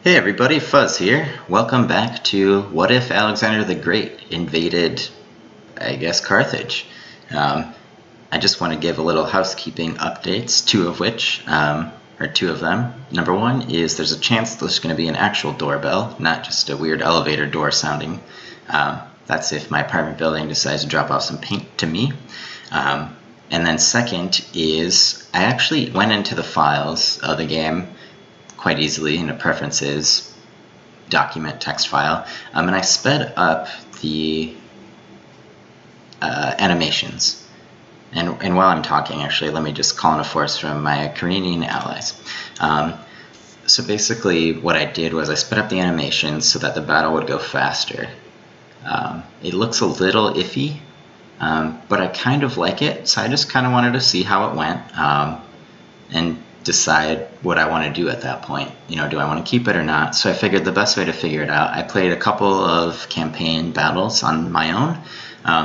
Hey everybody, Fuzz here. Welcome back to What If Alexander the Great invaded, I guess, Carthage. I just want to give a little housekeeping updates, two of them. Number one is there's a chance there's going to be an actual doorbell, not just a weird elevator door sounding. That's if my apartment building decides to drop off some paint to me. And then second is I actually went into the files of the game quite easily in a preferences document text file, and I sped up the animations. And while I'm talking, actually, let me just call in a force from my Kyrene allies. So basically what I did was I sped up the animations so that the battle would go faster. It looks a little iffy, but I kind of like it, so I just kind of wanted to see how it went and decide what I want to do at that point. You know, do I want to keep it or not? So I figured the best way to figure it out, I played a couple of campaign battles on my own,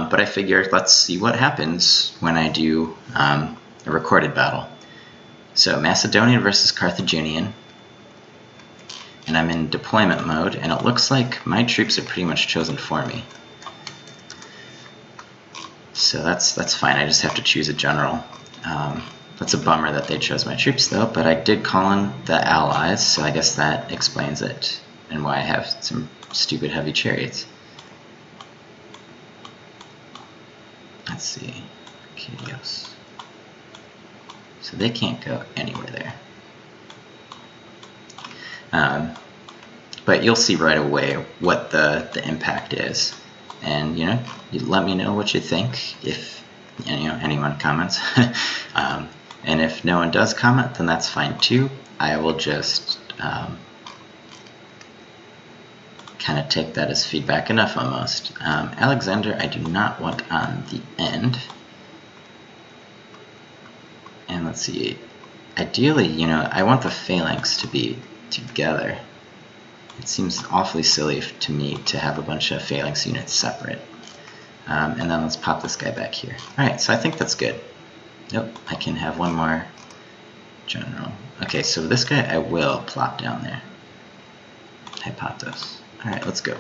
but I figured let's see what happens when I do a recorded battle. So Macedonian versus Carthaginian, and I'm in deployment mode, and it looks like my troops are pretty much chosen for me. So that's fine, I just have to choose a general. That's a bummer that they chose my troops though, but I did call in the allies, so I guess that explains it and why I have some stupid heavy chariots. Let's see, Arcadios. So they can't go anywhere there. But you'll see right away what the impact is. And you let me know what you think if anyone comments. And if no one does comment, then that's fine too. I will just kind of take that as feedback enough almost. Alexander, I do not want on the end. And let's see, ideally, I want the phalanx to be together. It seems awfully silly to me to have a bunch of phalanx units separate. And then let's pop this guy back here. Alright, so I think that's good. Nope, I can have one more general. Okay, so this guy I will plop down there. Hypotos. Alright, let's go.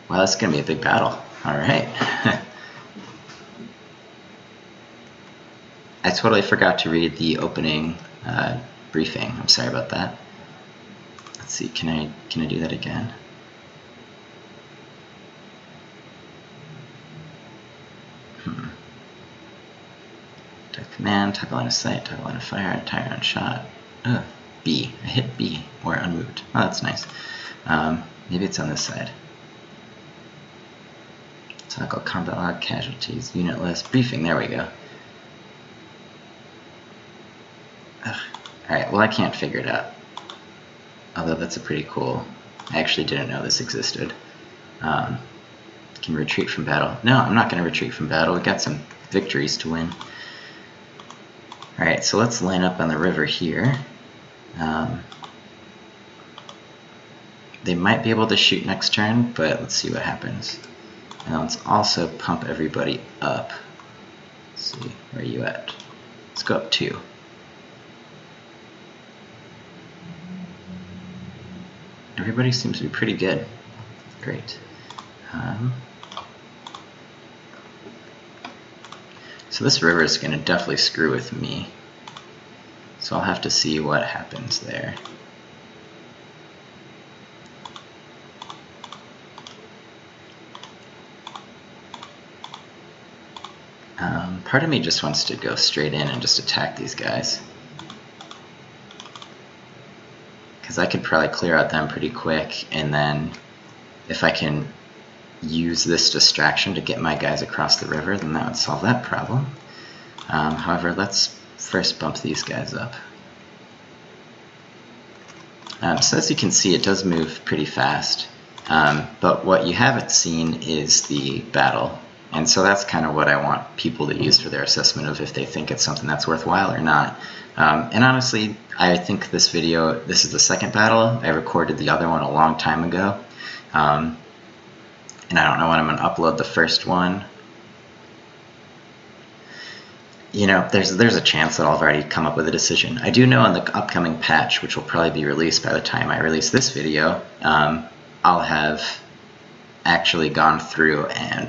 Wow, that's going to be a big battle. Alright. I totally forgot to read the opening briefing. I'm sorry about that. Let's see, can I do that again? Command, type line of sight, type line of fire, tire on shot. B. I hit B, or unmoved. Oh, that's nice. Maybe it's on this side. Toggle combat log, casualties, unit list, briefing, there we go. Alright, well I can't figure it out. Although that's a pretty cool, I actually didn't know this existed. Can retreat from battle. No, I'm not going to retreat from battle, we got some victories to win. Alright, so let's line up on the river here. They might be able to shoot next turn, but let's see what happens. And let's also pump everybody up. Let's see, where are you at? Let's go up 2. Everybody seems to be pretty good. Great. So this river is going to definitely screw with me. So I'll have to see what happens there. Part of me just wants to go straight in and just attack these guys. Because I could probably clear out them pretty quick, and then if I can use this distraction to get my guys across the river, then that would solve that problem. However, let's first bump these guys up. So as you can see, it does move pretty fast, but what you haven't seen is the battle, and so that's kind of what I want people to use for their assessment of if they think it's something that's worthwhile or not. And honestly, I think this video, this is the second battle. I recorded the other one a long time ago. And I don't know when I'm going to upload the first one. you know, there's a chance that I'll have already come up with a decision. I do know on the upcoming patch, which will probably be released by the time I release this video, I'll have actually gone through and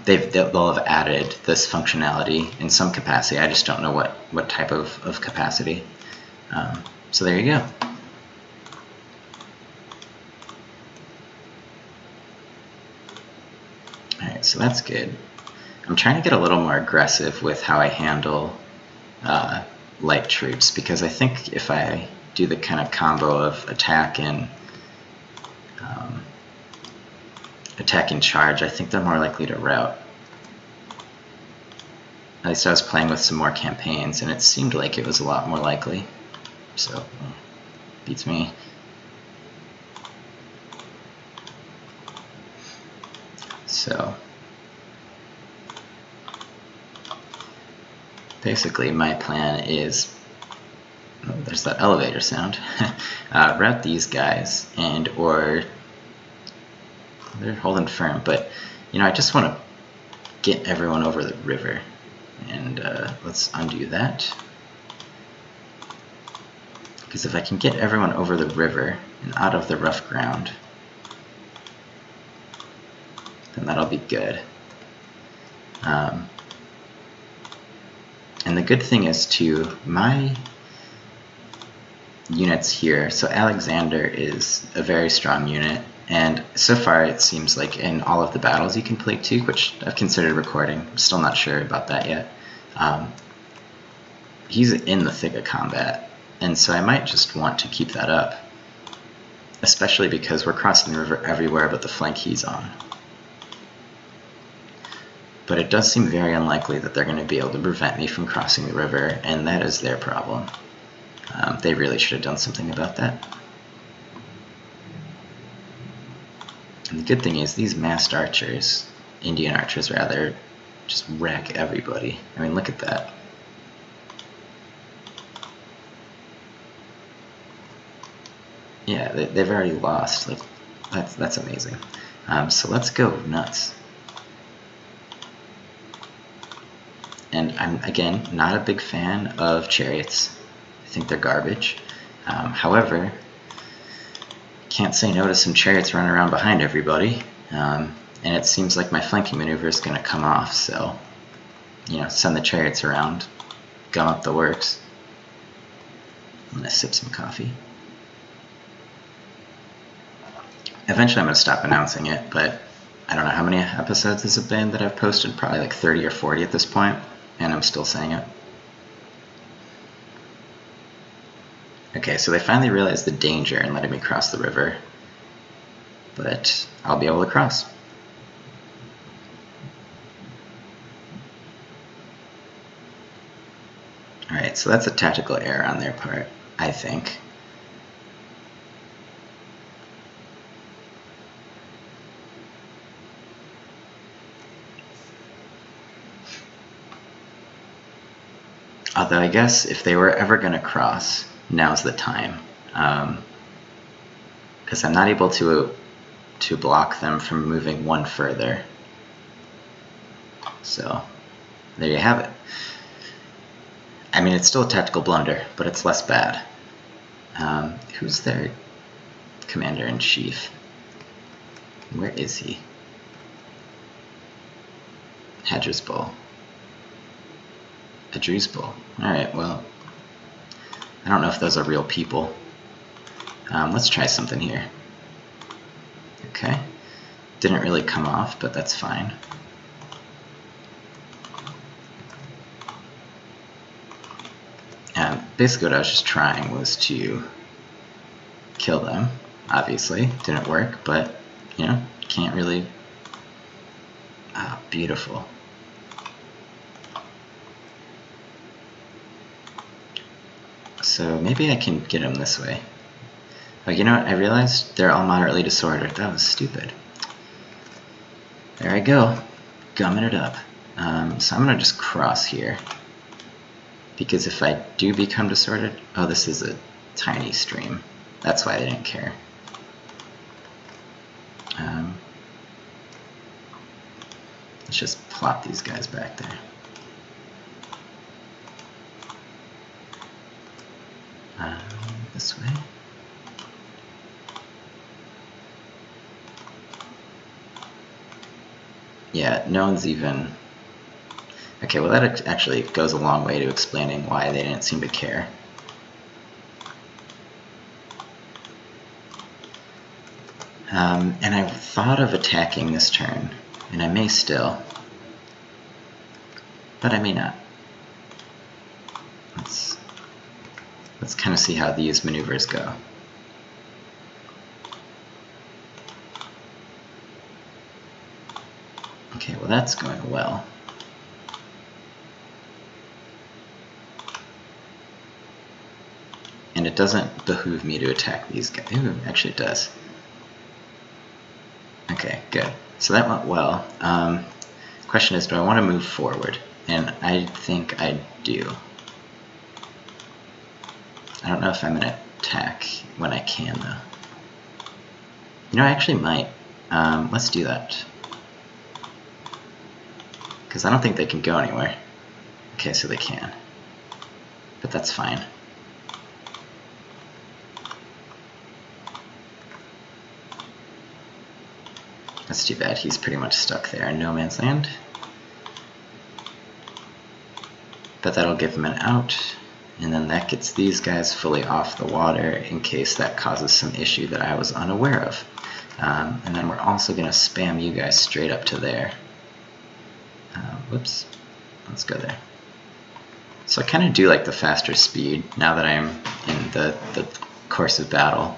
they'll have added this functionality in some capacity. I just don't know what type of capacity. So there you go. Alright, so that's good. I'm trying to get a little more aggressive with how I handle light troops, because I think if I do the kind of combo of attack and charge, I think they're more likely to rout. At least I was playing with some more campaigns, and it seemed like it was a lot more likely. So, beats me. So, basically my plan is, oh, there's that elevator sound, route these guys, and or they're holding firm, but you know, I just want to get everyone over the river, and let's undo that, because if I can get everyone over the river and out of the rough ground, then that'll be good. And the good thing is too, my units here, so Alexander is a very strong unit, and so far it seems like in all of the battles you can play Tuke, which I've considered recording. I'm still not sure about that yet. He's in the thick of combat, and so I might just want to keep that up, especially because we're crossing the river everywhere but the flank he's on. But it does seem very unlikely that they're going to be able to prevent me from crossing the river, and that is their problem. They really should have done something about that. And the good thing is these massed archers, Indian archers rather, just wreck everybody. I mean, look at that. Yeah, they've already lost. Like, that's amazing. So let's go nuts. And I'm, again, not a big fan of chariots. I think they're garbage. However, can't say no to some chariots running around behind everybody. And it seems like my flanking maneuver is going to come off, so, you know, send the chariots around, gum up the works. I'm going to sip some coffee. Eventually I'm going to stop announcing it, but I don't know how many episodes this have been that I've posted, probably like 30 or 40 at this point, and I'm still saying it. Okay, so they finally realized the danger in letting me cross the river, but I'll be able to cross. Alright, so that's a tactical error on their part, I think. Although I guess if they were ever going to cross, now's the time. Because I'm not able to block them from moving one further. So, there you have it. I mean, it's still a tactical blunder, but it's less bad. Who's their commander-in-chief? Where is he? Hadrisbal. Adrisbal. Alright, well, I don't know if those are real people. Let's try something here. Okay. Didn't really come off, but that's fine. Basically what I was just trying was to kill them. Obviously, didn't work, but, you know, can't really... Ah, beautiful. So maybe I can get them this way. Oh, you know what? I realized they're all moderately disordered. That was stupid. There I go. Gumming it up. So I'm going to just cross here. Because if I do become disordered... Oh, this is a tiny stream. That's why they didn't care. Let's just plop these guys back there. This way. Yeah, no one's even... Okay, well that actually goes a long way to explaining why they didn't seem to care. And I thought of attacking this turn, and I may still, but I may not. Let's kind of see how these maneuvers go. Okay, well that's going well. And it doesn't behoove me to attack these guys. Ooh, actually it does. Okay, good. So that went well. Question is, do I want to move forward? And I think I do. I don't know if I'm going to attack when I can, though. You know, I actually might. Let's do that. Because I don't think they can go anywhere. Okay, so they can. But that's fine. That's too bad. He's pretty much stuck there in no man's land. But that'll give him an out. And then that gets these guys fully off the water in case that causes some issue that I was unaware of. And then we're also going to spam you guys straight up to there. Whoops. Let's go there. So I kind of do like the faster speed now that I'm in the course of battle.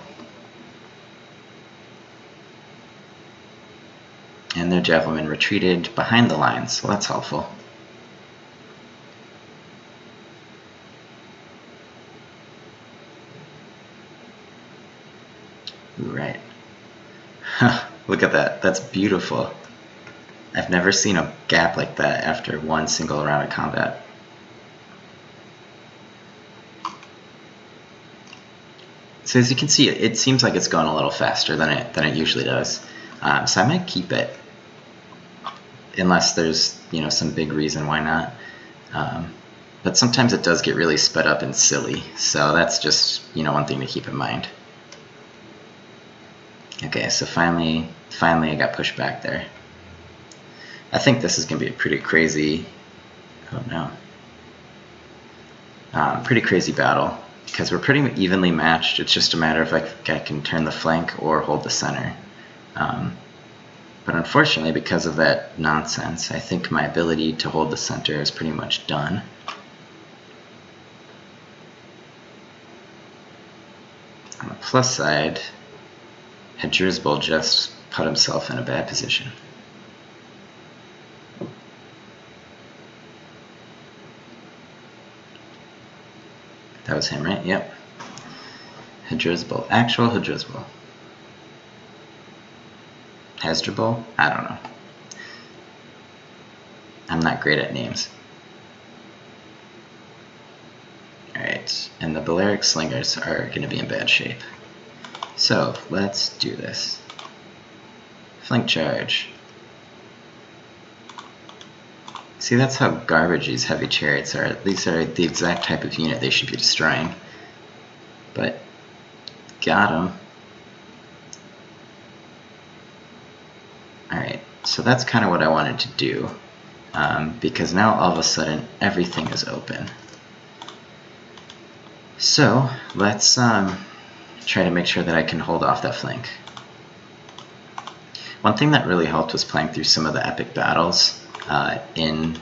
And their javelin retreated behind the lines, so that's helpful. Ooh, right. Look at that. That's beautiful. I've never seen a gap like that after one single round of combat. So as you can see, it seems like it's going a little faster than it usually does. So I might keep it, unless there's some big reason why not. But sometimes it does get really sped up and silly, so that's just one thing to keep in mind. Okay, so finally I got pushed back there. I think this is going to be a pretty crazy, pretty crazy battle, because we're pretty evenly matched. It's just a matter of if I can turn the flank or hold the center. But unfortunately, because of that nonsense, I think my ability to hold the center is pretty much done. On the plus side, Hadrizbal just put himself in a bad position. That was him, right? Yep. Hadrizbal. Actual Hadrizbal. Hasdrubal? I don't know. I'm not great at names. Alright, and the Balearic Slingers are going to be in bad shape. So, let's do this. Flank charge. See, that's how garbage these heavy chariots are. These are the exact type of unit they should be destroying. But, got them. Alright, so that's kind of what I wanted to do, because now all of a sudden everything is open. So let's try to make sure that I can hold off that flank. One thing that really helped was playing through some of the epic battles in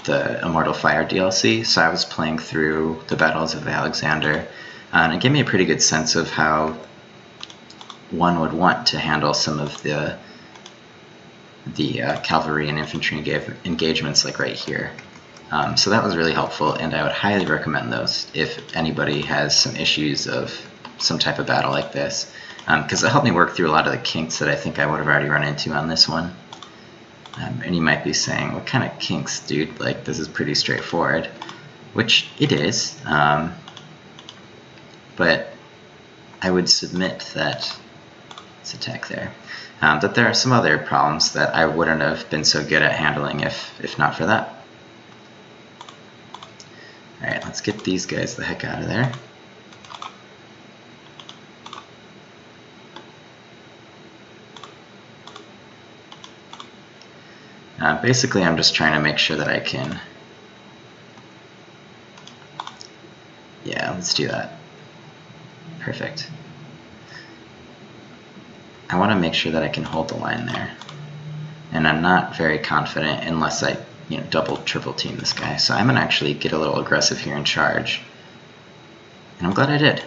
the Immortal Fire DLC. So I was playing through the battles of Alexander, and it gave me a pretty good sense of how one would want to handle some of the cavalry and infantry engagements like right here. So that was really helpful, and I would highly recommend those if anybody has some issues of some type of battle like this, because it helped me work through a lot of the kinks that I think I would have already run into on this one. And you might be saying, what kind of kinks, dude? Like, this is pretty straightforward, which it is, but I would submit that, let's attack there, that there are some other problems that I wouldn't have been so good at handling if not for that. Alright, let's get these guys the heck out of there. Basically, I'm just trying to make sure that I can... Yeah, let's do that. Perfect. I want to make sure that I can hold the line there. And I'm not very confident unless I double, triple team this guy. So I'm going to actually get a little aggressive here and charge. And I'm glad I did.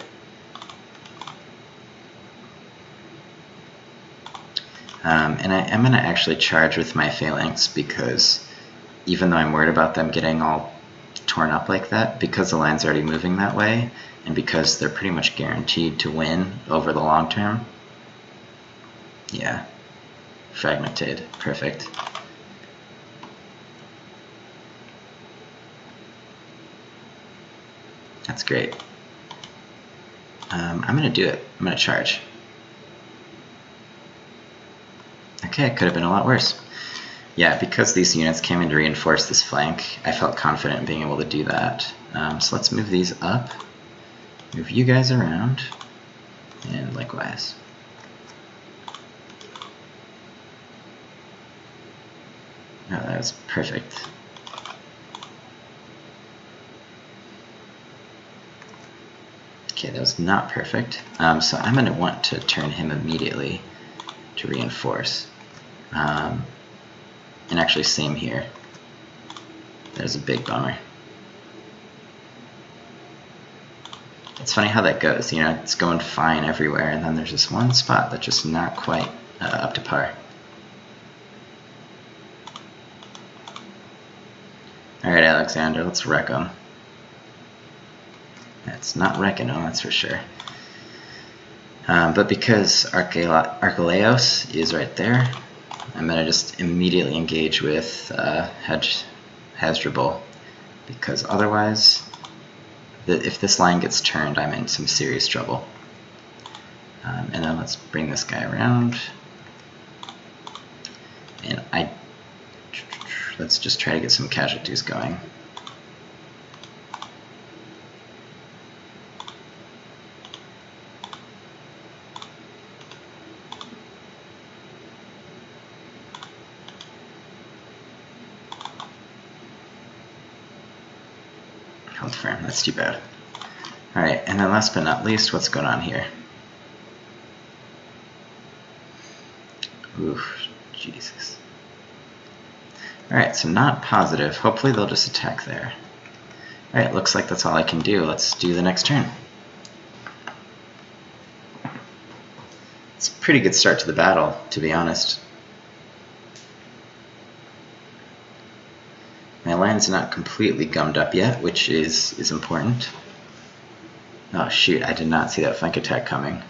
And I'm going to actually charge with my phalanx because even though I'm worried about them getting all torn up like that, because the line's already moving that way, and because they're pretty much guaranteed to win over the long term. Yeah. Fragmented. Perfect. That's great. I'm going to do it. I'm going to charge. Okay, it could have been a lot worse. Yeah, because these units came in to reinforce this flank, I felt confident in being able to do that. So let's move these up. Move you guys around. And likewise. Oh, that was perfect. Okay, that was not perfect. So I'm going to want to turn him immediately to reinforce. And actually, same here. There's a big bummer. It's funny how that goes. It's going fine everywhere, and then there's this one spot that's just not quite up to par. Alright, Alexander, let's wreck them. It's not wrecking them, that's for sure. But because Archelaus is right there, I'm going to just immediately engage with Hasdrubal, because otherwise, if this line gets turned, I'm in some serious trouble. And then let's bring this guy around. And let's just try to get some casualties going. Held firm, that's too bad. Alright, and then last but not least, what's going on here? Oof, Jesus. Alright, so not positive. Hopefully they'll just attack there. Alright, looks like that's all I can do. Let's do the next turn. It's a pretty good start to the battle, to be honest. My line's not completely gummed up yet, which is important. Oh shoot, I did not see that flank attack coming.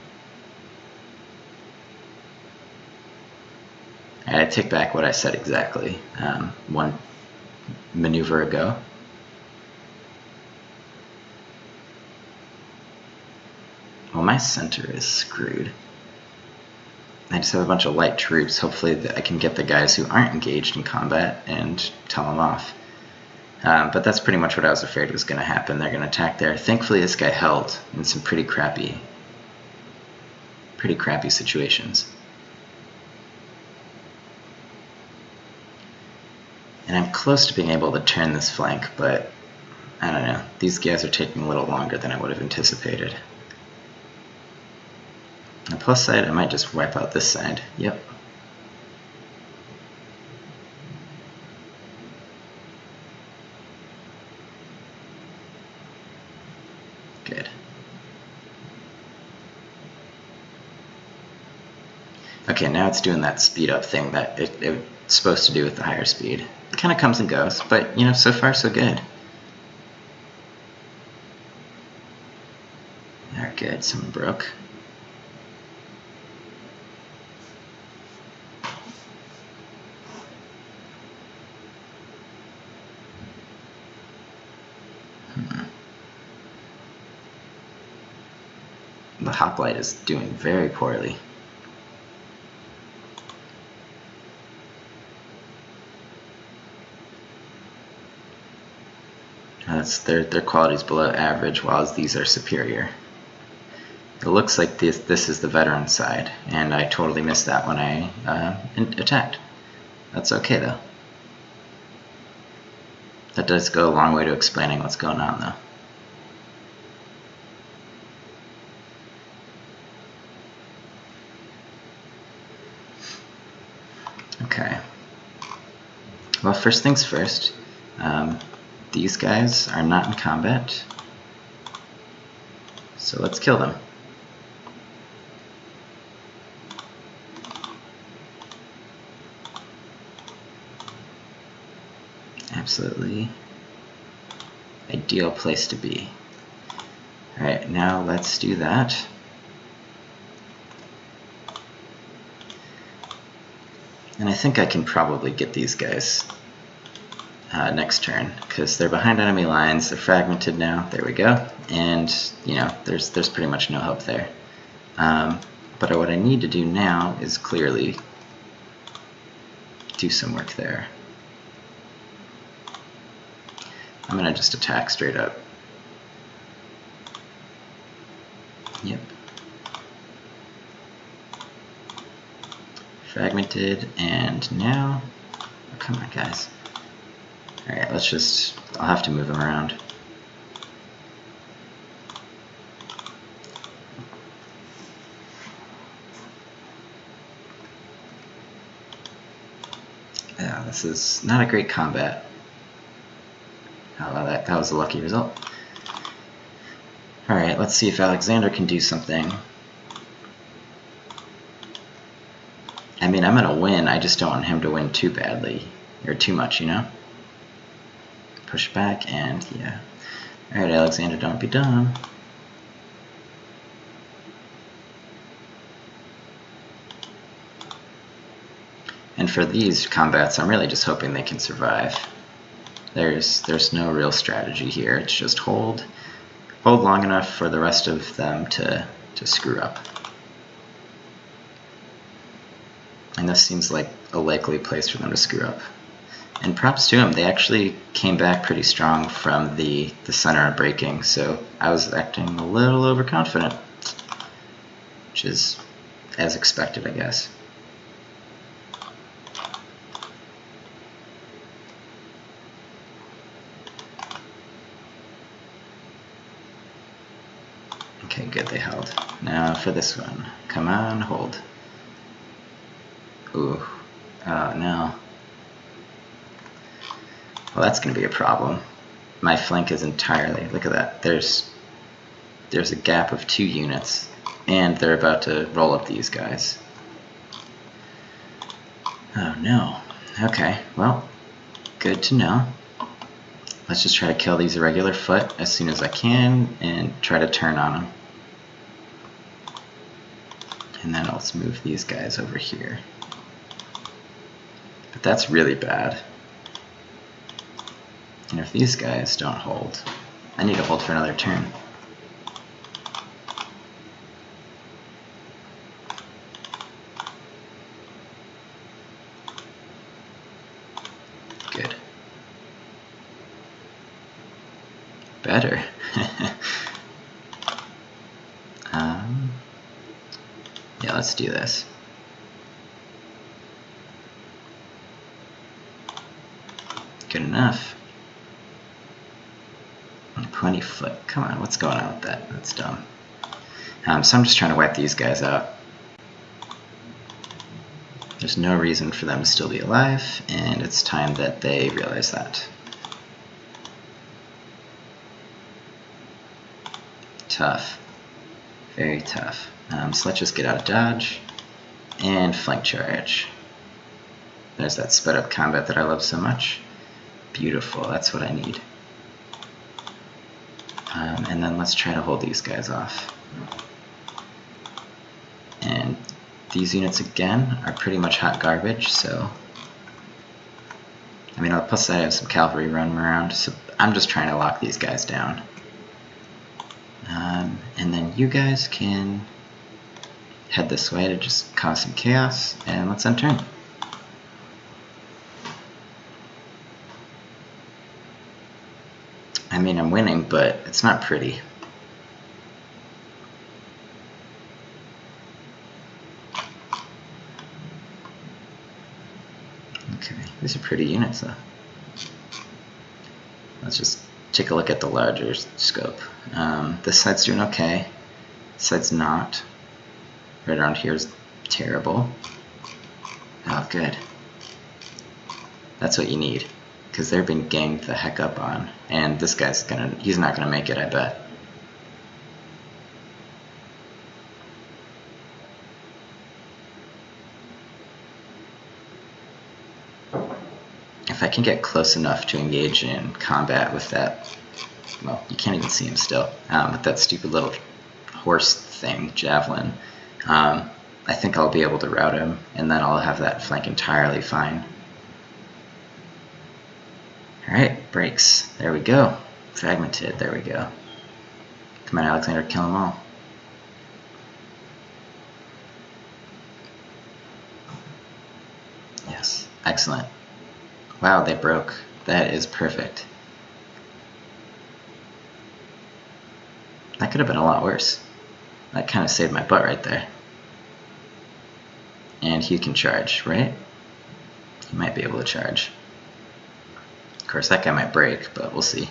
I take back what I said exactly one maneuver ago. Well, my center is screwed. I just have a bunch of light troops. Hopefully I can get the guys who aren't engaged in combat and tell them off. But that's pretty much what I was afraid was going to happen. They're going to attack there. Thankfully this guy held in some pretty crappy situations. And I'm close to being able to turn this flank, but I don't know. These guys are taking a little longer than I would have anticipated. On the plus side, I might just wipe out this side. Yep. Good. Okay, now it's doing that speed up thing that it's supposed to do with the higher speed. It kind of comes and goes, but so far so good. Alright, good. Someone broke. The hoplite is doing very poorly. Their quality's below average, while these are superior. It looks like this is the veteran side, and I totally missed that when I attacked. That's okay though. That does go a long way to explaining what's going on, though. Okay. Well, first things first, these guys are not in combat, so let's kill them. Absolutely ideal place to be. Alright, now let's do that. And I think I can probably get these guys next turn, because they're behind enemy lines, they're fragmented now, there we go, and you know, there's pretty much no hope there. But what I need to do now is clearly do some work there. I'm gonna just attack straight up. Yep. Fragmented, and now, oh, come on guys. Alright, let's just, I'll have to move them around. Yeah, this is not a great combat. Oh, that was a lucky result. Alright, let's see if Alexander can do something. I mean, I'm gonna win, I just don't want him to win too badly, or too much, you know? Push back, and yeah. Alright, Alexander, don't be dumb. And for these combats, I'm really just hoping they can survive. There's no real strategy here, it's just hold long enough for the rest of them to screw up. And this seems like a likely place for them to screw up. And props to them, they actually came back pretty strong from the center breaking, so I was acting a little overconfident, which is as expected, I guess. Okay, good, they held. Now for this one. Come on, hold. Ooh. Oh, no. Well, that's going to be a problem. My flank is entirely... Look at that. There's a gap of 2 units, and they're about to roll up these guys. Oh, no. Okay, well, good to know. Let's just try to kill these irregular foot as soon as I can, and try to turn on them. And then let's move these guys over here. But that's really bad. And if these guys don't hold, I need to hold for another turn. Good. Better. Yeah, let's do this. Good enough. 20 foot. Come on, what's going on with that? That's dumb. So I'm just trying to wipe these guys out. There's no reason for them to still be alive, and it's time that they realize that. Tough. Very tough. So let's just get out of dodge and flank charge. There's that sped up combat that I love so much. Beautiful, that's what I need. And then let's try to hold these guys off. And these units again are pretty much hot garbage, so... I mean, plus I have some cavalry running around, so I'm just trying to lock these guys down. And then you guys can head this way to just cause some chaos, and let's end turn. I mean, I'm winning, but it's not pretty. Okay, these are pretty units, though. let's just take a look at the larger scope. This side's doing okay. This side's not. Right around here is terrible. Oh, good. That's what you need, because they're being ganged the heck up on, and this guy's he's not gonna make it, I bet. If I can get close enough to engage in combat with that, well, you can't even see him still, with that stupid little horse thing, javelin, I think I'll be able to rout him, and then I'll have that flank entirely fine. Alright, breaks. There we go. Fragmented, there we go. Come on, Alexander, kill them all. Yes, excellent. Wow, they broke. That is perfect. That could have been a lot worse. That kind of saved my butt right there. And he can charge, right? He might be able to charge. Of course, that guy might break, but we'll see.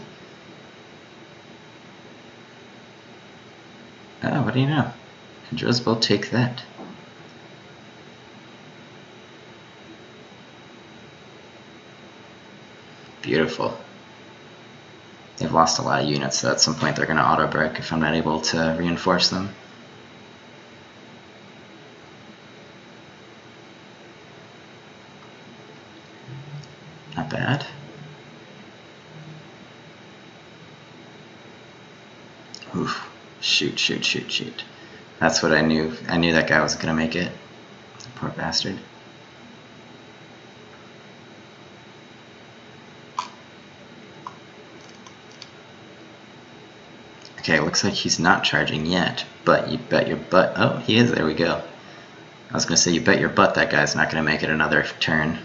Oh, what do you know? Hydras will take that. Beautiful. They've lost a lot of units, so at some point they're going to auto-break if I'm not able to reinforce them. Not bad. Oof. Shoot, shoot, shoot, shoot. That's what I knew. I knew that guy was going to make it. Poor bastard. Okay, looks like he's not charging yet, but you bet your butt. Oh, he is. There we go. I was going to say, you bet your butt that guy's not going to make it another turn.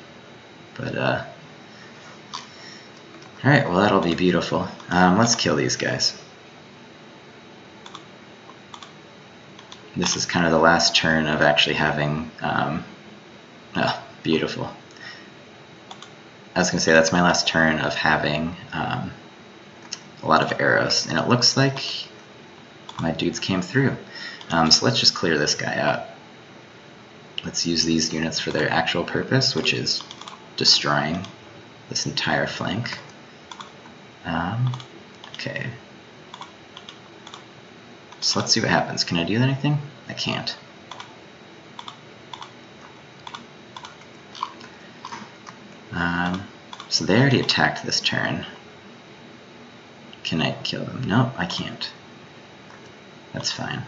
But, alright, well, that'll be beautiful. Let's kill these guys. This is kind of the last turn of actually having, oh, beautiful. I was going to say that's my last turn of having a lot of arrows, and it looks like my dudes came through. So let's just clear this guy out. Let's use these units for their actual purpose, which is destroying this entire flank. Okay. So let's see what happens. Can I do anything? I can't. So they already attacked this turn. Can I kill them? Nope, I can't. That's fine.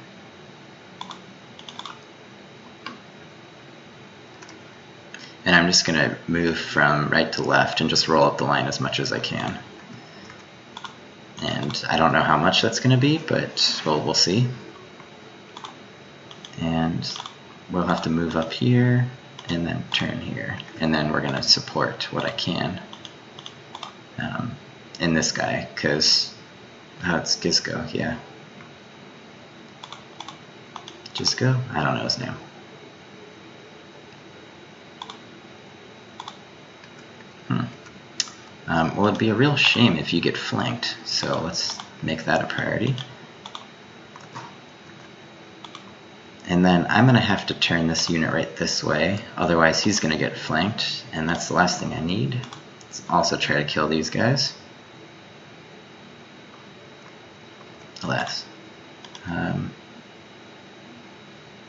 And I'm just going to move from right to left and just roll up the line as much as I can. And I don't know how much that's going to be, but we'll see. And we'll have to move up here and then turn here. And then we're going to support what I can in this guy, because it's Gisco, yeah. Gisco? I don't know his name. Well, it'd be a real shame if you get flanked, so let's make that a priority. And then I'm going to have to turn this unit right this way, otherwise he's going to get flanked, and that's the last thing I need. Let's also try to kill these guys. Alas. And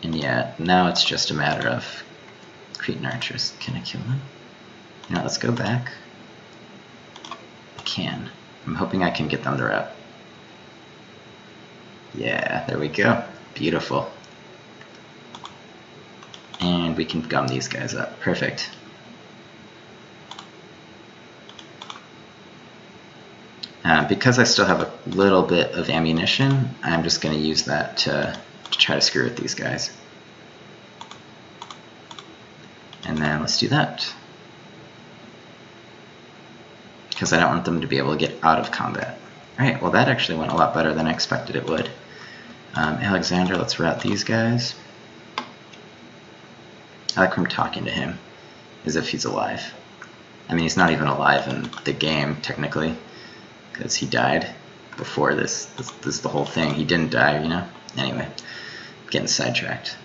yeah, now it's just a matter of Cretan archers. Can I kill them? Now let's go back. I can. I'm hoping I can get them to rout. Yeah, there we go. Beautiful. And we can gum these guys up. Perfect. Because I still have a little bit of ammunition, I'm just going to use that to try to screw with these guys. And then let's do that. Because I don't want them to be able to get out of combat. Alright, well that actually went a lot better than I expected it would. Alexander, let's rout these guys. I like from talking to him as if he's alive. I mean, he's not even alive in the game, technically, because he died before this is the whole thing. He didn't die, you know? Anyway, getting sidetracked.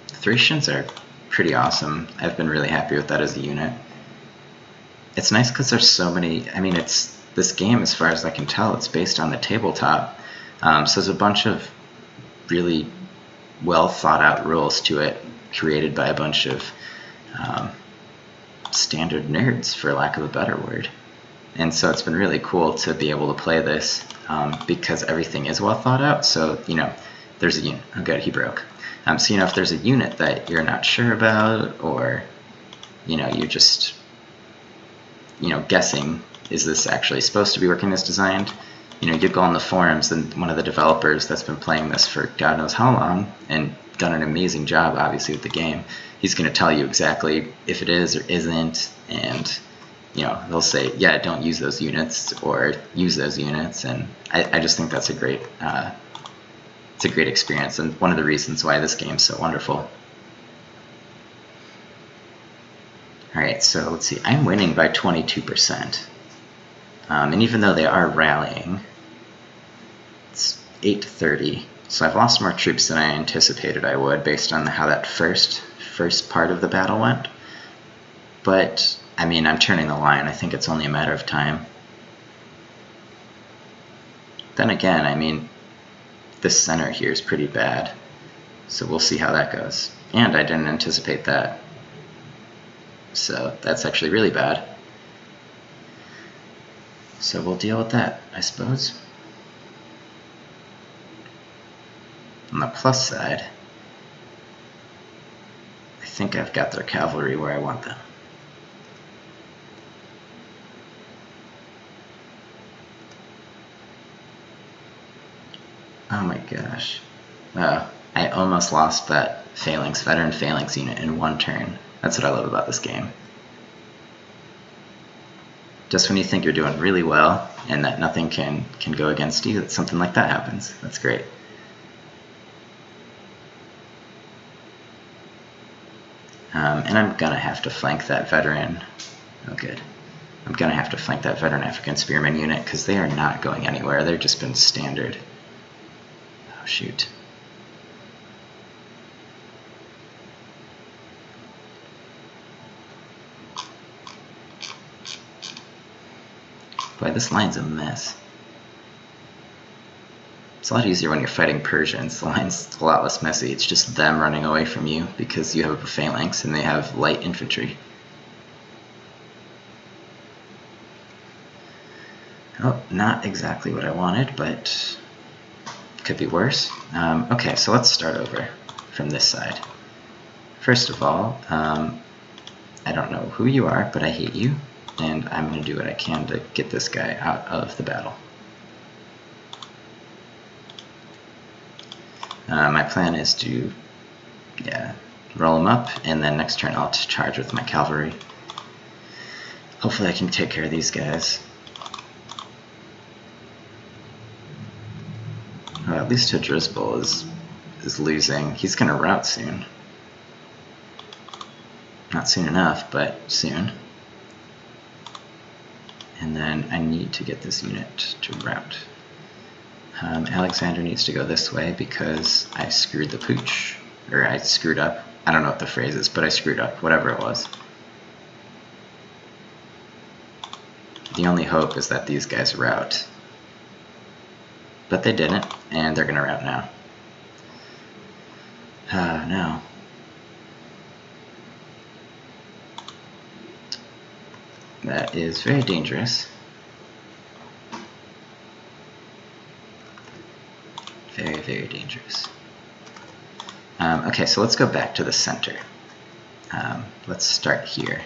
Thracians are pretty awesome. I've been really happy with that as a unit. It's nice because there's so many, I mean, this game, as far as I can tell, it's based on the tabletop. So there's a bunch of really well thought out rules to it, created by a bunch of standard nerds, for lack of a better word. And so it's been really cool to be able to play this because everything is well thought out. So, you know, there's a unit. Oh good, he broke. So, you know, if there's a unit that you're not sure about, or, you know, you're just, you know, guessing, is this actually supposed to be working as designed? You know, you go on the forums, and one of the developers that's been playing this for God knows how long and done an amazing job, obviously, with the game, he's going to tell you exactly if it is or isn't, and, you know, they'll say, yeah, don't use those units, or use those units, and I just think that's a great, it's a great experience, and one of the reasons why this game's so wonderful. Alright, so let's see, I'm winning by 22%. And even though they are rallying, it's 8-30, so I've lost more troops than I anticipated I would, based on how that first part of the battle went. But, I mean, I'm turning the line. I think it's only a matter of time. Then again, I mean, this center here is pretty bad, so we'll see how that goes. And I didn't anticipate that. So that's actually really bad. So we'll deal with that, I suppose. On the plus side, I think I've got their cavalry where I want them. Oh my gosh. I almost lost that veteran phalanx unit in one turn. That's what I love about this game. Just when you think you're doing really well and that nothing can go against you, that something like that happens. That's great. And I'm gonna have to flank that veteran. Oh good. I'm gonna have to flank that veteran African spearman unit because they are not going anywhere. They've just been standard. Oh shoot. Boy, this line's a mess. It's a lot easier when you're fighting Persians. The line's a lot less messy. It's just them running away from you because you have a phalanx and they have light infantry. Oh, not exactly what I wanted, but could be worse. Okay, so let's start over from this side. First of all, I don't know who you are, but I hate you, and I'm going to do what I can to get this guy out of the battle. My plan is to, roll him up, and then next turn I'll charge with my cavalry. Hopefully I can take care of these guys. Well, at least Driscoll is losing. He's going to rout soon. Not soon enough, but soon. And then I need to get this unit to rout. Alexander needs to go this way because I screwed the pooch. Or I screwed up. I don't know what the phrase is, but I screwed up, whatever it was. The only hope is that these guys rout. But they didn't, and they're going to rout now. No. That is very dangerous. Very, very dangerous. Okay, so let's go back to the center. Let's start here.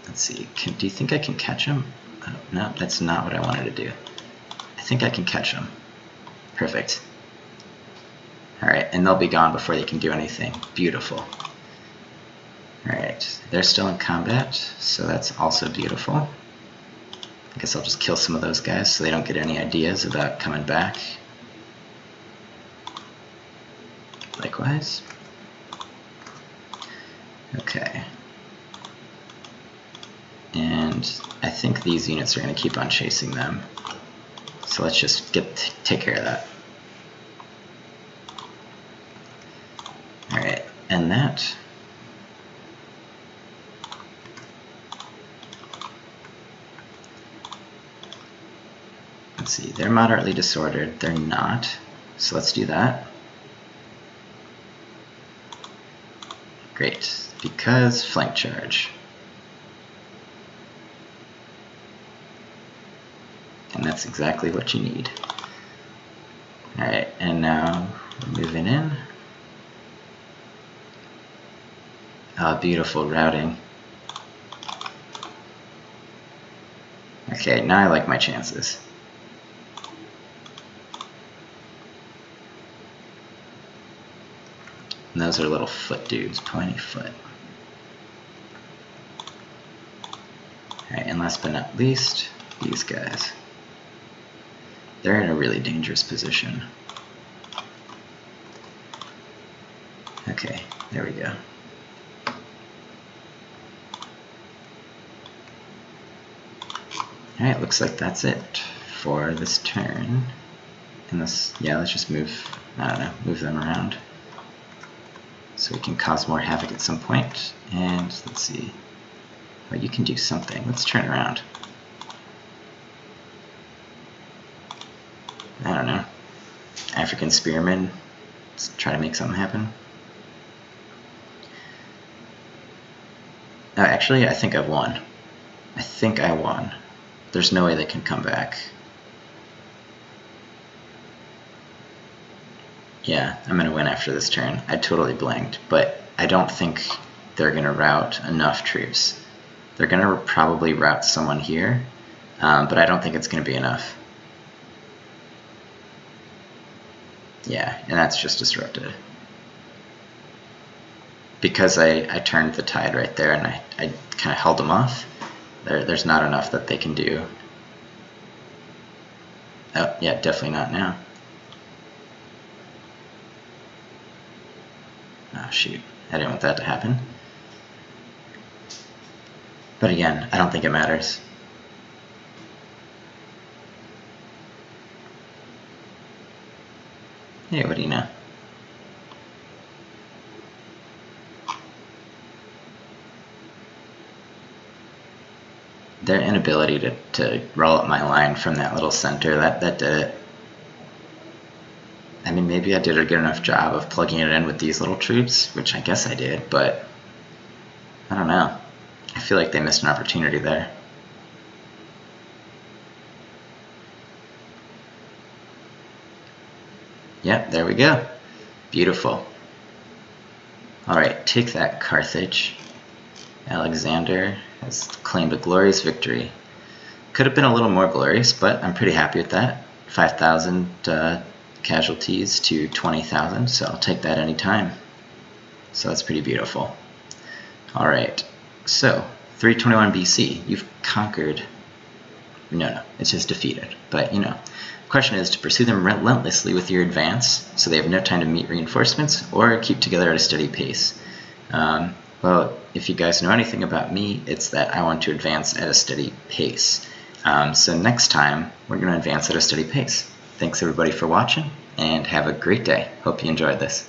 Let's see, do you think I can catch him? Oh, no, that's not what I wanted to do. I think I can catch him. Perfect. Alright, and they'll be gone before they can do anything. Beautiful. Alright, they're still in combat, so that's also beautiful. I guess I'll just kill some of those guys so they don't get any ideas about coming back. Likewise. Okay. And I think these units are going to keep on chasing them. So let's just take care of that. Alright, and that. Let's see, they're moderately disordered. They're not. So let's do that. Great, because flank charge. And that's exactly what you need. Alright, and now we're moving in. Oh, beautiful routing. Okay, now I like my chances. And those are little foot dudes, pointy foot. Alright, and last but not least, these guys. They're in a really dangerous position. Okay, there we go. Alright, looks like that's it for this turn. And this, yeah, let's just move, I don't know, move them around. So we can cause more havoc at some point. And let's see. Well, you can do something. Let's turn around. I don't know. African spearmen. Let's try to make something happen. Oh, actually, I think I've won. I think I won. There's no way they can come back. Yeah, I'm going to win after this turn. I totally blanked, but I don't think they're going to route enough troops. They're going to probably route someone here, but I don't think it's going to be enough. Yeah, and that's just disrupted. Because I turned the tide right there and I kind of held them off, there's not enough that they can do. Oh, yeah, definitely not now. Oh, shoot. I didn't want that to happen. But again, I don't think it matters. Hey, what do you know? Their inability to roll up my line from that little center, that did it. I mean, maybe I did a good enough job of plugging it in with these little troops, which I guess I did, but I don't know. I feel like they missed an opportunity there. Yep, there we go. Beautiful. Alright, take that, Carthage. Alexander has claimed a glorious victory. Could have been a little more glorious, but I'm pretty happy with that. 5,000 casualties to 20,000, so I'll take that anytime. So that's pretty beautiful. Alright, so 321 BC, you've conquered. No, it's just defeated. But, you know, the question is to pursue them relentlessly with your advance, so they have no time to meet reinforcements, or keep together at a steady pace. Well, if you guys know anything about me, it's that I want to advance at a steady pace. So next time, we're going to advance at a steady pace. Thanks everybody for watching, and have a great day. Hope you enjoyed this.